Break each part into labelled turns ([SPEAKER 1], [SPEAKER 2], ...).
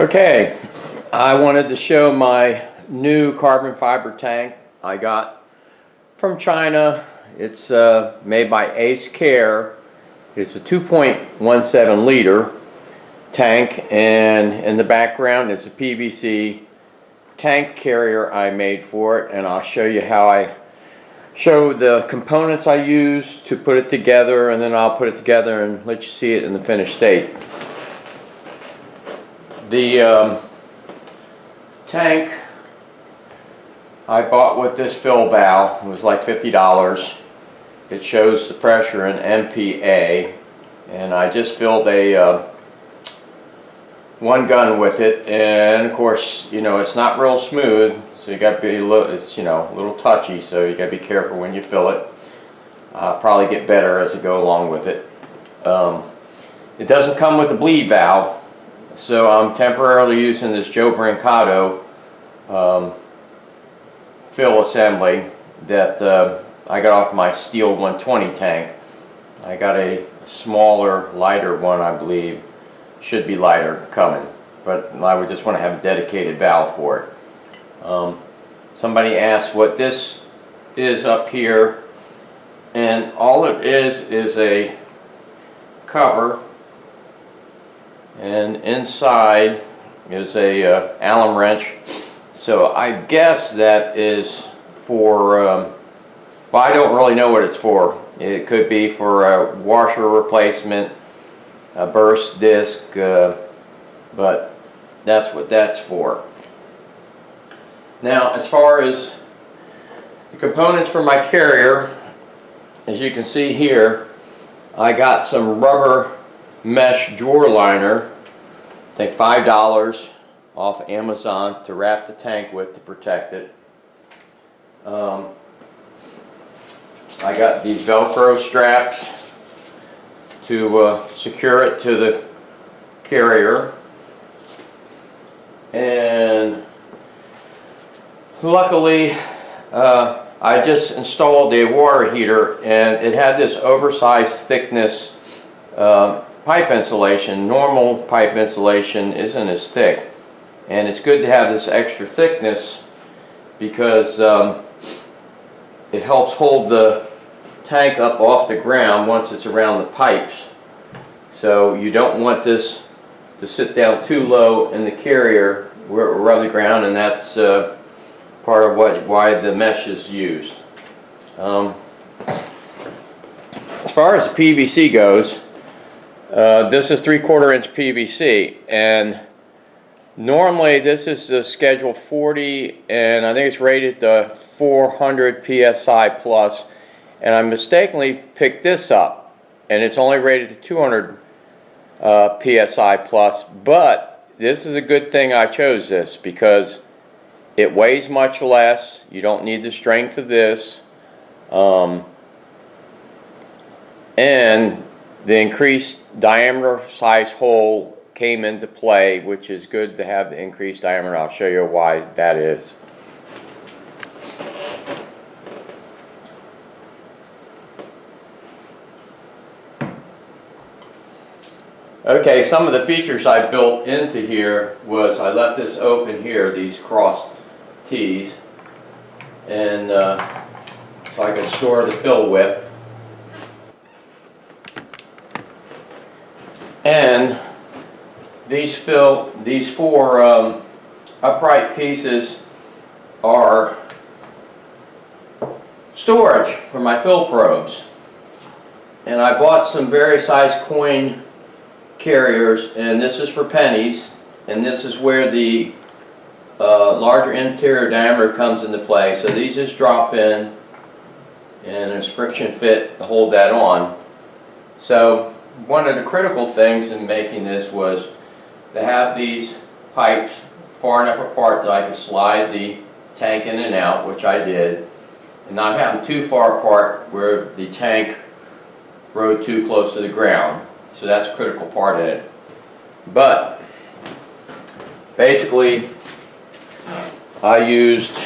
[SPEAKER 1] Okay, I wanted to show my new carbon fiber tank I got from China. It's made by Ace Care. It's a 2.17 liter tank, and in the background is a PVC tank carrier I made for it, and I'll show you how I show the components I use to put it together, and then I'll put it together and let you see it in the finished state. The tank I bought with this fill valve. It was like $50. It shows the pressure in MPa, and I just filled a one gun with it, and of course, you know, it's not real smooth, so you got to be a little, it's, you know, a little touchy, so you got to be careful when you fill it. Probably get better as I go along with it. It doesn't come with the bleed valve, so I'm temporarily using this Joe Brancato fill assembly that I got off my steel 120 tank. I got a smaller, lighter one, I believe. Should be lighter coming, but I would just want to have a dedicated valve for it. Somebody asked what this is up here, and all it is a cover, and inside is a Allen wrench. So I guess that is for, well, I don't really know what it's for. It could be for a washer replacement, a burst disc, but that's what that's for. Now, as far as the components for my carrier, as you can see here, I got some rubber mesh drawer liner, I think $5 off Amazon, to wrap the tank with to protect it. I got these Velcro straps to secure it to the carrier, and luckily I just installed a water heater, and it had this oversized thickness pipe insulation. Normal pipe insulation isn't as thick, and it's good to have this extra thickness because it helps hold the tank up off the ground once it's around the pipes. So you don't want this to sit down too low in the carrier where it will rub the ground, and that's part of why the mesh is used. As far as the PVC goes, this is 3/4 inch PVC, and normally this is the schedule 40, and I think it's rated to 400 psi plus, and I mistakenly picked this up, and it's only rated to 200 psi plus. But this is a good thing I chose this, because it weighs much less. You don't need the strength of this, and the increased diameter size hole came into play, which is good to have the increased diameter. I'll show you why that is. Okay, some of the features I built into here was I left this open here, these cross T's, and so I could store the fill whip. And these four upright pieces are storage for my fill probes. And I bought some various size coin carriers, and this is for pennies, and this is where the larger interior diameter comes into play. So these just drop in, and there's friction fit to hold that on. So one of the critical things in making this was to have these pipes far enough apart that I could slide the tank in and out, which I did, and not have them too far apart where the tank rode too close to the ground. So that's a critical part of it. But basically I used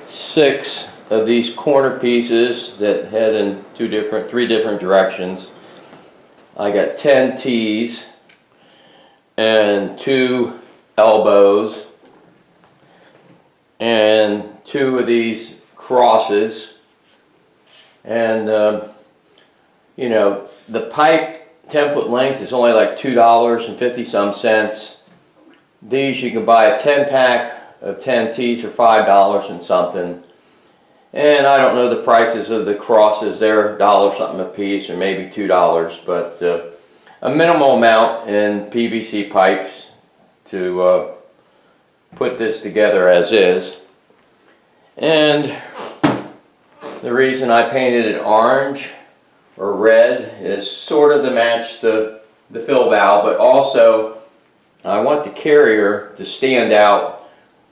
[SPEAKER 1] 6 of these corner pieces that head in 3 different directions. I got 10 T's and 2 elbows and 2 of these crosses. And you know, the pipe 10-foot length is only like $2.50 some cents. These you can buy a 10-pack of 10 teeth for $5 and something. And I don't know the prices of the crosses. They're $1 something a piece, or maybe $2, but a minimal amount in PVC pipes to put this together as is. And the reason I painted it orange or red is sort of to match the fill valve, but also I want the carrier to stand out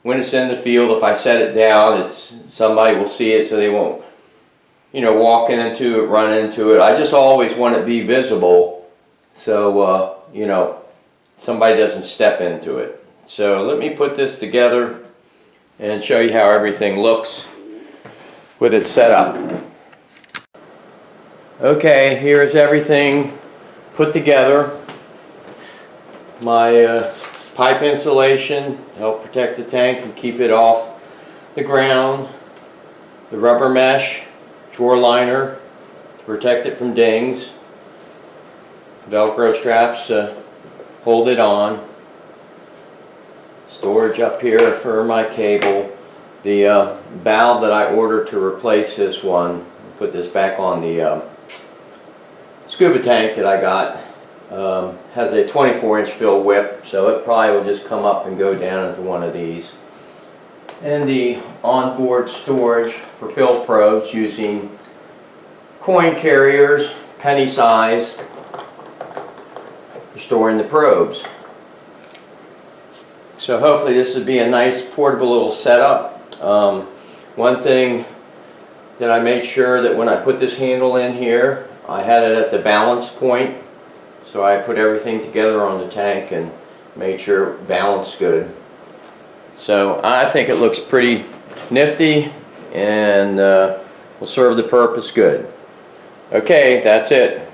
[SPEAKER 1] when it's in the field. If I set it down, somebody will see it, so they won't, you know, walk into it, run into it. I just always want it to be visible, so you know, somebody doesn't step into it. So let me put this together and show you how everything looks with it set up. Okay, here's everything put together. My pipe insulation to help protect the tank and keep it off the ground. The rubber mesh drawer liner to protect it from dings. Velcro straps to hold it on. Storage up here for my cable. The valve that I ordered to replace this one, put this back on the scuba tank that I got, has a 24-inch fill whip, so it probably will just come up and go down into one of these. And the onboard storage for fill probes using coin carriers, penny size, for storing the probes. So hopefully this would be a nice portable little setup. One thing that I made sure that when I put this handle in here, I had it at the balance point. So I put everything together on the tank and made sure it balanced good. So I think it looks pretty nifty and will serve the purpose good. Okay, that's it.